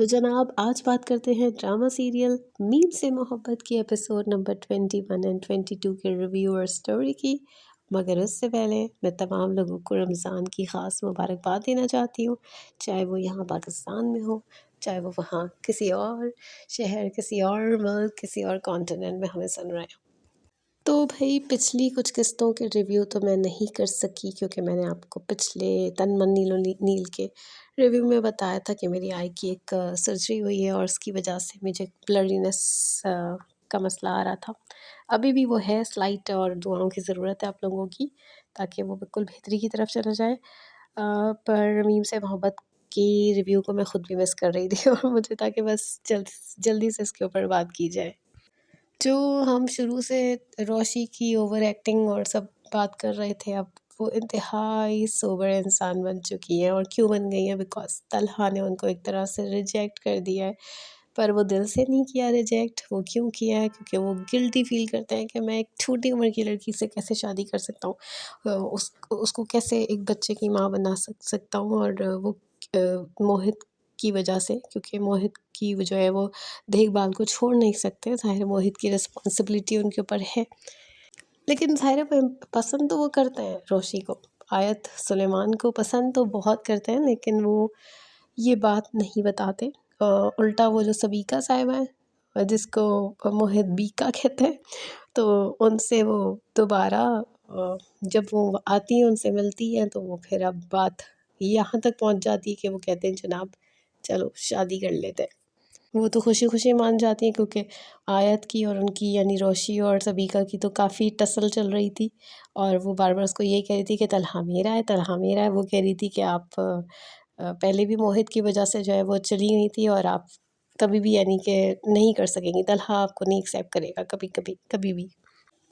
तो जनाब आज बात करते हैं ड्रामा सीरियल मीम से मोहब्बत की एपिसोड नंबर 21 एंड 22 के रिव्यू और स्टोरी की। मगर उससे पहले मैं तमाम लोगों को रमज़ान की ख़ास मुबारकबाद देना चाहती हूँ, चाहे वो यहाँ पाकिस्तान में हो, चाहे वो वहाँ किसी और शहर, किसी और मुल्क, किसी और कॉन्टिनेंट में हमें सुन रहे हो। तो भाई पिछली कुछ किस्तों के रिव्यू तो मैं नहीं कर सकी क्योंकि मैंने आपको पिछले तन मन नीलो नील के रिव्यू में बताया था कि मेरी आई की एक सर्जरी हुई है और उसकी वजह से मुझे ब्लरीनेस का मसला आ रहा था। अभी भी वो है स्लाइट और दुआओं की ज़रूरत है आप लोगों की, ताकि वो बिल्कुल बेहतरी की तरफ चला जाए। पर मीम से मोहब्बत की रिव्यू को मैं ख़ुद भी मिस कर रही थी और मुझे था कि बस जल्दी से इसके ऊपर बात की जाए। जो हम शुरू से रोशी की ओवर एक्टिंग और सब बात कर रहे थे, अब वो इंतहाई सोबर इंसान बन चुकी हैं। और क्यों बन गई हैं? बिकॉज़ तलहा ने उनको एक तरह से रिजेक्ट कर दिया है, पर वो दिल से नहीं किया रिजेक्ट। वो क्यों किया है? क्योंकि वो गिल्टी फ़ील करते हैं कि मैं एक छोटी उम्र की लड़की से कैसे शादी कर सकता हूँ, उसको कैसे एक बच्चे की माँ बना सकता हूँ। और वो मोहित की वजह से, क्योंकि मोहित की जो है वो देखभाल को छोड़ नहीं सकते, ज़ाहिर है मोहित की रिस्पॉन्सिबिलिटी उनके ऊपर है। लेकिन ज़ाहिर है पसंद तो वो करते हैं रोशी को, आयत सुलेमान को पसंद तो बहुत करते हैं, लेकिन वो ये बात नहीं बताते। उल्टा वो जो सबीका साहिबा है, जिसको मोहित बीका कहते हैं, तो उनसे वो दोबारा जब वो आती हैं उनसे मिलती हैं, तो वो फिर अब बात यहाँ तक पहुँच जाती है कि वो कहते हैं जनाब चलो शादी कर लेते हैं। वो तो खुशी-खुशी मान जाती हैं, क्योंकि आयत की और उनकी यानी रोशी और सबीका की तो काफ़ी टसल चल रही थी और वो बार-बार उसको ये कह रही थी कि तलहा मेरा है, तलहा मेरा है। वो कह रही थी कि आप पहले भी मोहित की वजह से जो है वो चली गई थी और आप कभी भी यानी कि नहीं कर सकेंगी, तलहा आपको नहीं एक्सेप्ट करेगा कभी भी।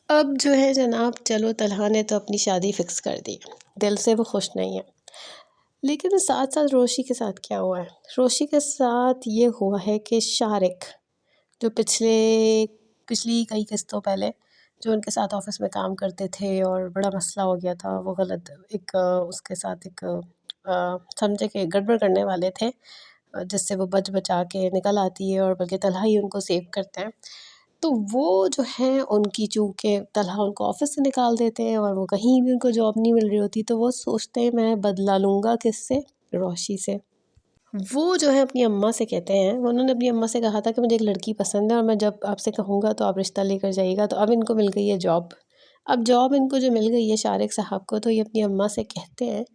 अब जो है जनाब, चलो तलहा ने तो अपनी शादी फ़िक्स कर दी, दिल से वो खुश नहीं है। लेकिन साथ-साथ रोशी के साथ क्या हुआ है? रोशी के साथ ये हुआ है कि शारिक, जो पिछली कई किस्तों पहले जो उनके साथ ऑफ़िस में काम करते थे और बड़ा मसला हो गया था, वो गलत एक उसके साथ एक समझे कि गड़बड़ करने वाले थे, जिससे वो बचा के निकल आती है और बल्कि तलहा ही उनको सेव करते हैं। तो वो जो हैं उनकी चूँकि तलहा उनको ऑफ़िस से निकाल देते हैं और वो कहीं भी उनको जॉब नहीं मिल रही होती, तो वो सोचते हैं मैं बदला लूँगा किससे? रोशी से। वो जो है अपनी अम्मा से कहते हैं, उन्होंने अपनी अम्मा से कहा था कि मुझे एक लड़की पसंद है और मैं जब आपसे कहूँगा तो आप रिश्ता लेकर जाइएगा। तो अब इनको मिल गई है जॉब। अब जॉब इनको जो मिल गई है शारिक साहब को, तो ये अपनी अम्मा से कहते हैं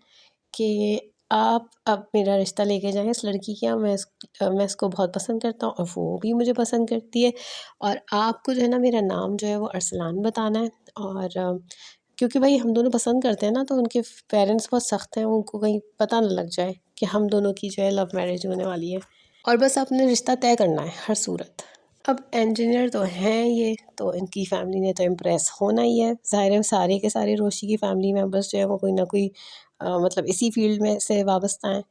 कि आप अब मेरा रिश्ता लेके जाएँ इस लड़की के यहाँ, मैं इसको बहुत पसंद करता हूँ और वो भी मुझे पसंद करती है। और आपको जो है ना मेरा नाम जो है वो अरसलान बताना है। और क्योंकि भाई हम दोनों पसंद करते हैं ना, तो उनके पेरेंट्स बहुत सख्त हैं, उनको कहीं पता ना लग जाए कि हम दोनों की जो है लव मैरिज होने वाली है। और बस आपने रिश्ता तय करना है हर सूरत। अब इंजीनियर तो हैं ये, तो इनकी फैमिली ने तो इम्प्रेस होना ही है। ज़ाहिर है सारे के सारे रोशी की फैमिली मेंबर्स जो है वो कोई ना कोई मतलब इसी फील्ड में से वाबस्ता हैं।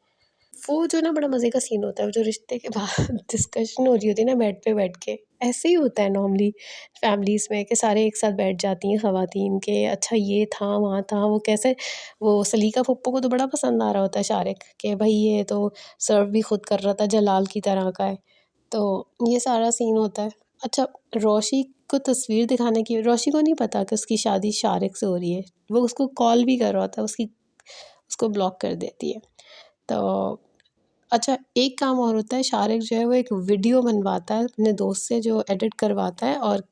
वो जो ना बड़ा मज़े का सीन होता है, वो जो रिश्ते के बाद डिस्कशन हो रही होती है ना बेड पे बैठ के, ऐसे ही होता है नॉर्मली फैमिलीज़ में कि सारे एक साथ बैठ जाती हैं ख़वातीन के, अच्छा ये था, वहाँ था, वो कैसे वो सलीका फूप्पो को तो बड़ा पसंद आ रहा होता है शारिक कि भई ये तो सर्व भी खुद कर रहा था, जलाल की तरह का है। तो ये सारा सीन होता है। अच्छा, रोशी को तस्वीर दिखाने की, रोशी को नहीं पता कि उसकी शादी शारिक से हो रही है। वो उसको कॉल भी कर रहा होता है, उसको ब्लॉक कर देती है। तो अच्छा, एक काम और होता है, शारिक जो है वो एक वीडियो बनवाता है अपने दोस्त से, जो एडिट करवाता है। और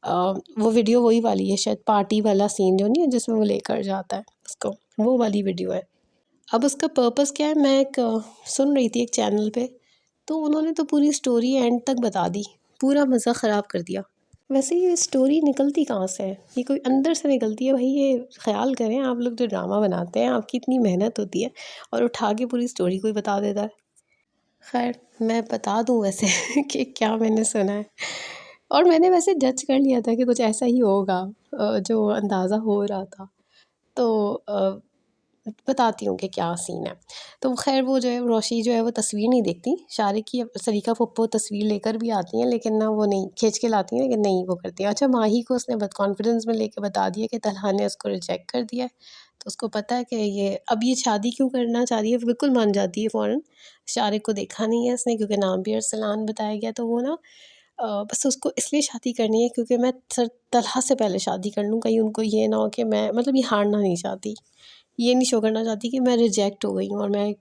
अ, वो वीडियो वही वाली है शायद, पार्टी वाला सीन जो नहीं है जिसमें वो लेकर जाता है उसको, वो वाली वीडियो है। अब उसका पर्पस क्या है, मैं एक सुन रही थी एक चैनल पे, तो उन्होंने तो पूरी स्टोरी एंड तक बता दी, पूरा मज़ा ख़राब कर दिया। वैसे ये स्टोरी निकलती कहाँ से है? ये कोई अंदर से निकलती है भाई, ये ख़्याल करें आप लोग जो ड्रामा बनाते हैं, आपकी इतनी मेहनत होती है और उठा के पूरी स्टोरी कोई बता देता है। ख़ैर मैं बता दूँ वैसे कि क्या मैंने सुना है, और मैंने वैसे जज कर लिया था कि कुछ ऐसा ही होगा, जो अंदाज़ा हो रहा था। तो बताती हूँ कि क्या सीन है। तो ख़ैर वो जो है रोशी जो है वो तस्वीर नहीं देखती शारिक की, सलीका फूप्पो तस्वीर लेकर भी आती हैं, लेकिन ना वो नहीं खींच के लाती हैं, लेकिन नहीं वो करती हैं। अच्छा, माही को उसने कॉन्फिडेंस में लेके बता दिया कि तलहा ने उसको रिजेक्ट कर दिया है, तो उसको पता है कि ये शादी क्यों करना चाह रही है, बिल्कुल मान जाती है फ़ौरन। शारिक को देखा नहीं है उसने क्योंकि नाम भी अरसलान बताया गया, तो वो ना बस उसको इसलिए शादी करनी है क्योंकि मैं सर तलहा से पहले शादी कर लूँ, कहीं उनको ये ना हो कि मैं मतलब ये हारना नहीं चाहती, ये नहीं शो करना चाहती कि मैं रिजेक्ट हो गई हूँ। और मैं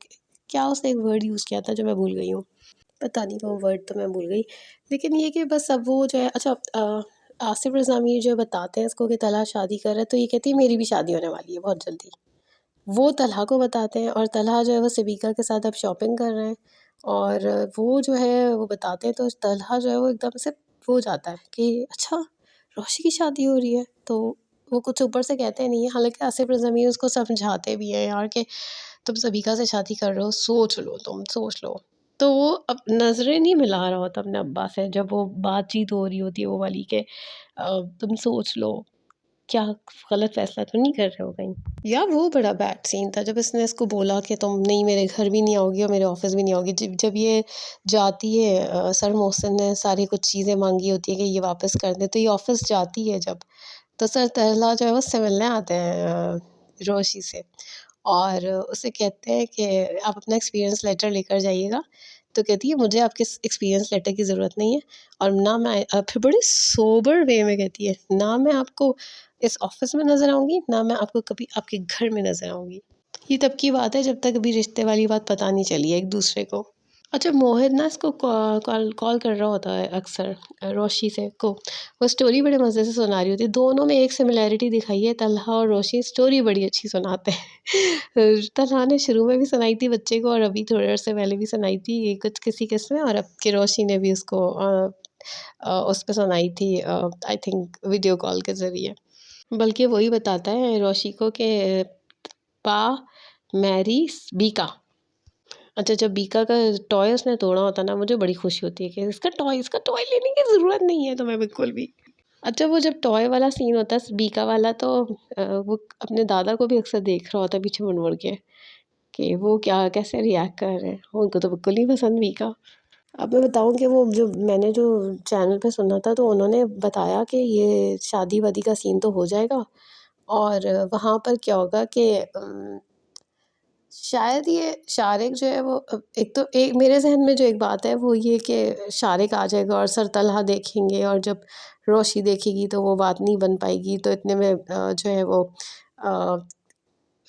क्या उसने एक वर्ड यूज़ किया था जो मैं भूल गई हूँ, पता नहीं वो वर्ड तो मैं भूल गई। लेकिन ये कि बस अब वो जो है अच्छा आसिफ रज़ा मीर जो बताते हैं इसको कि तलहा शादी कर रहा है, तो ये कहती है मेरी भी शादी होने वाली है बहुत जल्दी। वो तलहा को बताते हैं और तलहा जो है वो सबीका के साथ अब शॉपिंग कर रहे हैं। और वो जो है वो बताते हैं तो तलहा जो है वो एकदम से वो हो जाता है कि अच्छा रोशी की शादी हो रही है। तो वो कुछ ऊपर से कहते नहीं है, हालांकि आसिफ रज़ा मीर उसको समझाते भी हैं यार कि तुम सबीका से शादी कर रहे हो, सोच लो, तुम सोच लो। तो वो अब नज़रें नहीं मिला रहा होता अपने अब्बा से जब वो बातचीत हो रही होती है वो वाली कि तुम सोच लो, क्या गलत फैसला तो नहीं कर रहे हो कहीं। या वो बड़ा बैड सीन था जब इसने इसको बोला कि तुम नहीं मेरे घर भी नहीं आओगी और मेरे ऑफिस भी नहीं आओगी। जब जब ये जाती है सर मोहसिन ने सारी कुछ चीज़ें मांगी होती है कि ये वापस कर दे, तो ये ऑफिस जाती है जब, तो सर तहला जो है वो उससे मिलने आते हैं रोशी से और उसे कहते हैं कि आप अपना एक्सपीरियंस लेटर लेकर जाइएगा। तो कहती है मुझे आपके एक्सपीरियंस लेटर की ज़रूरत नहीं है और ना मैं फिर बड़ी सोबर वे में कहती है ना मैं आपको इस ऑफिस में नज़र आऊँगी, ना मैं आपको कभी आपके घर में नज़र आऊँगी। ये तब की बात है जब तक अभी रिश्ते वाली बात पता नहीं चली है एक दूसरे को। अच्छा मोहित ना इसको कॉल कॉल कर रहा होता है अक्सर रोशी से को, वो स्टोरी बड़े मज़े से सुना रही होती है। दोनों में एक सिमिलैरिटी दिखाई है, तलहा और रोशी स्टोरी बड़ी अच्छी सुनाते हैं। तलहा ने शुरू में भी सुनाई थी बच्चे को और अभी थोड़ी देर से पहले भी सुनाई थी ये कुछ किसी किस्म में, और अब की रोशी ने भी उसको उस पर सुनाई थी आई थिंक वीडियो कॉल के ज़रिए। बल्कि वही बताता है रोशी को कि पा मैरी बीका। अच्छा जब बीका का टॉय उसने तोड़ा होता ना, मुझे बड़ी खुशी होती है कि इसका टॉय लेने की ज़रूरत नहीं है तुम्हें बिल्कुल भी। अच्छा वो जब टॉय वाला सीन होता है बीका वाला, तो वो अपने दादा को भी अक्सर देख रहा होता है पीछे मुड़ मुड़ के कि वो क्या कैसे रिएक्ट कर रहे हैं, उनको तो बिल्कुल नहीं पसंद बीका। अब मैं बताऊँ कि वो जो मैंने जो चैनल पे सुना था तो उन्होंने बताया कि ये शादी वादी का सीन तो हो जाएगा और वहाँ पर क्या होगा कि शायद ये शारिक जो है वो एक तो एक मेरे ज़हन में जो एक बात है वो ये कि शारिक आ जाएगा और सर तलहा देखेंगे और जब रोशी देखेगी तो वो बात नहीं बन पाएगी, तो इतने में जो है वो अ,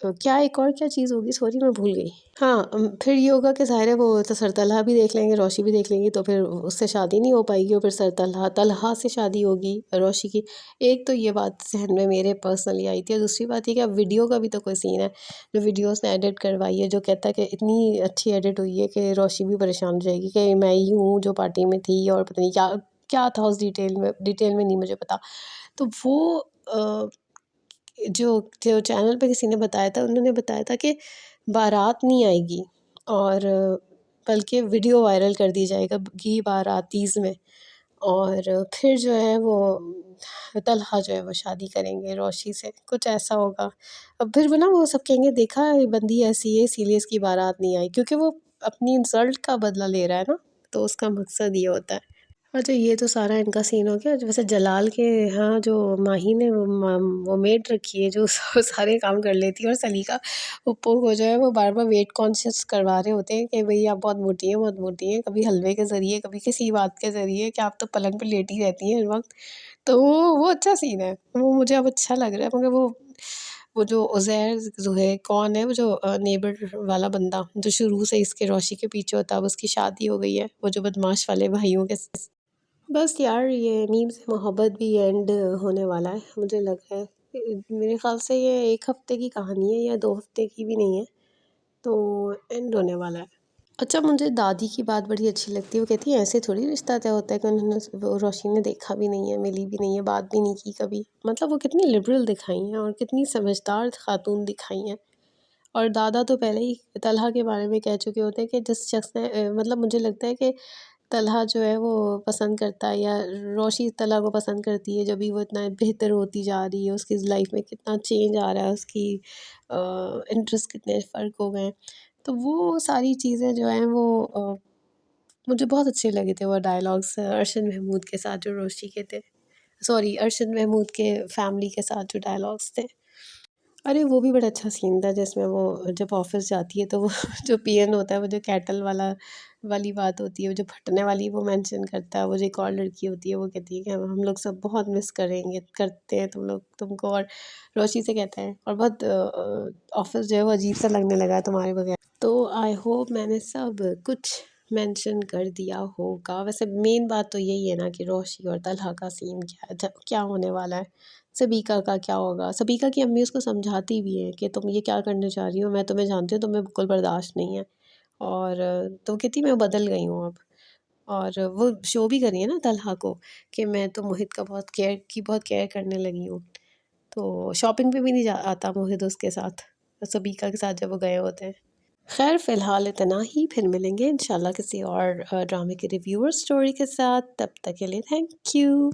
क्या एक और क्या चीज़ होगी, सॉरी मैं भूल गई। हाँ फिर ये होगा कि ज़ाहिर है वो तो सर तलहा भी देख लेंगे, रोशी भी देख लेंगी, तो फिर उससे शादी नहीं हो पाएगी और फिर सर तलहा तलहा से शादी होगी रोशी की। एक तो ये बात ज़हन में मेरे पर्सनली आई थी और दूसरी बात ये कि अब वीडियो का भी तो कोई सीन है जो वीडियोस ने एडिट करवाई है, जो कहता है कि इतनी अच्छी एडिट हुई है कि रोशी भी परेशान हो जाएगी कि मैं ही हूँ जो पार्टी में थी और पता नहीं क्या क्या था उस डिटेल में नहीं मुझे पता। तो वो जो जो चैनल पे किसी ने बताया था, उन्होंने बताया था कि बारात नहीं आएगी और बल्कि वीडियो वायरल कर दी जाएगा कि बारातीज़ में, और फिर जो है वो तलहा जो है वो शादी करेंगे रोशी से, कुछ ऐसा होगा। अब फिर वो ना वो सब कहेंगे देखा ये बंदी ऐसी है इसीलिए इसकी बारात नहीं आई, क्योंकि वो अपनी इंसल्ट का बदला ले रहा है ना, तो उसका मकसद ये होता है। अच्छा ये तो सारा इनका सीन हो गया। वैसे जलाल के यहाँ जो माही ने वो मेड रखी है जो सारे काम कर लेती है, और सलीका उपो को जो है वो बार बार वेट कॉन्शियस करवा रहे होते हैं कि भाई आप बहुत मोटी हैं बहुत मोटी हैं, कभी हलवे के ज़रिए कभी किसी बात के ज़रिए कि आप तो पलंग पे लेटी रहती हैं हर वक्त। तो वो अच्छा सीन है, वो मुझे अब अच्छा लग रहा है। मगर वो जो उज़ैर जो है कौन है, वो जो नेबर वाला बंदा जो शुरू से इसके रोशी के पीछे होता है, अब उसकी शादी हो गई है वो जो बदमाश वाले भाइयों के। बस यार ये मीम से मोहब्बत भी एंड होने वाला है मुझे लग रहा है। मेरे ख़्याल से ये 1 हफ़्ते की कहानी है या 2 हफ़्ते की भी नहीं है, तो एंड होने वाला है। अच्छा मुझे दादी की बात बड़ी अच्छी लगती है, वो कहती है ऐसे थोड़ी रिश्ता तय होता है कि उन्होंने वो रोशनी ने देखा भी नहीं है, मिली भी नहीं है, बात भी नहीं की कभी। मतलब वो कितनी लिबरल दिखाई हैं और कितनी समझदार खातून दिखाई हैं। और दादा तो पहले ही तलहा के बारे में कह चुके होते हैं कि जिस शख्स ने मतलब मुझे लगता है कि तलहा जो है वो पसंद करता है या रोशी तलहा को पसंद करती है, जब भी वो इतना बेहतर होती जा रही है, उसकी लाइफ में कितना चेंज आ रहा है, उसकी इंटरेस्ट कितने फ़र्क हो गए हैं। तो वो सारी चीज़ें जो हैं वो मुझे बहुत अच्छे लगे थे वो डायलॉग्स अरशद महमूद के साथ जो रोशी के थे, सॉरी अरशद महमूद के फैमिली के साथ जो डायलॉग्स थे। अरे वो भी बड़ा अच्छा सीन था जिसमें वो जब ऑफिस जाती है तो वो जो पीएन होता है वो जो कैटल वाली बात होती है वो जो फटने वाली वो मेंशन करता है। वो जो एक और लड़की होती है वो कहती है कि हम लोग सब बहुत मिस करेंगे करते हैं तुम लोग तुमको। और रोशी से कहता है और बहुत ऑफिस जो है वो अजीब सा लगने लगा है तुम्हारे बगैर। तो आई होप मैंने सब कुछ मेंशन कर दिया होगा। वैसे मेन बात तो यही है ना कि रोशी और तलहा का सीन क्या है, क्या होने वाला है, सबीका का क्या होगा। सबीका की अम्मी उसको समझाती भी है कि तुम ये क्या करने जा रही हो, मैं तुम्हें जानती हूँ, तुम्हें बिल्कुल बर्दाश्त नहीं है। और तो कहती मैं बदल गई हूँ अब। और वो शो भी कर रही है ना तलहा को कि मैं तो मोहित का बहुत केयर करने लगी हूँ। तो शॉपिंग पे भी नहीं जा आता मोहित उसके साथ, सबीका के साथ जब वो गए होते हैं। खैर फ़िलहाल इतना ही, फिर मिलेंगे इंशाल्लाह किसी और ड्रामे के रिव्यू और स्टोरी के साथ। तब तक के लिए थैंक यू।